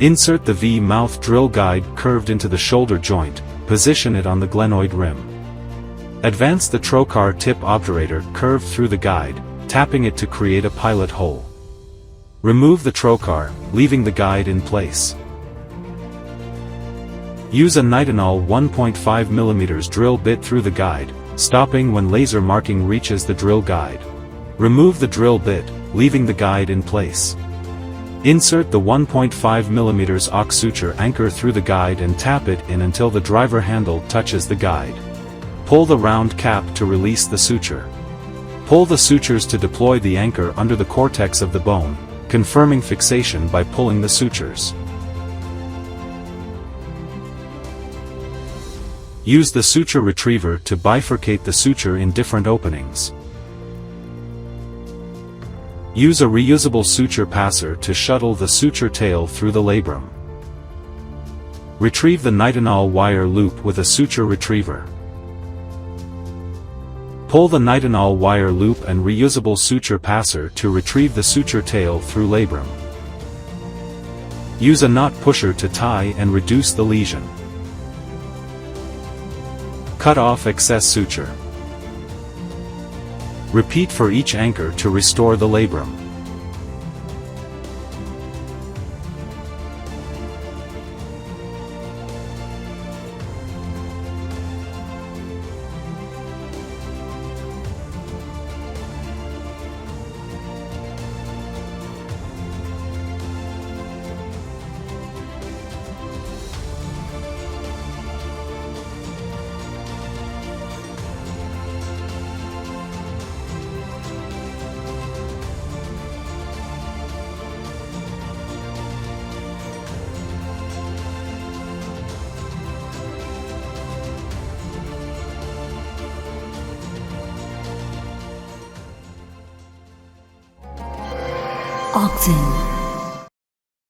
Insert the V-mouth drill guide curved into the shoulder joint, position it on the glenoid rim. Advance the trocar tip obturator curved through the guide, tapping it to create a pilot hole. Remove the trocar, leaving the guide in place. Use a nitinol 1.5 mm drill bit through the guide, stopping when laser marking reaches the drill guide. Remove the drill bit, leaving the guide in place. Insert the 1.5 mm Auxein suture anchor through the guide and tap it in until the driver handle touches the guide. Pull the round cap to release the suture. Pull the sutures to deploy the anchor under the cortex of the bone, confirming fixation by pulling the sutures. Use the suture retriever to bifurcate the suture in different openings. Use a reusable suture passer to shuttle the suture tail through the labrum. Retrieve the nitinol wire loop with a suture retriever. Pull the nitinol wire loop and reusable suture passer to retrieve the suture tail through labrum. Use a knot pusher to tie and reduce the lesion. Cut off excess suture. Repeat for each anchor to restore the labrum. Auxein.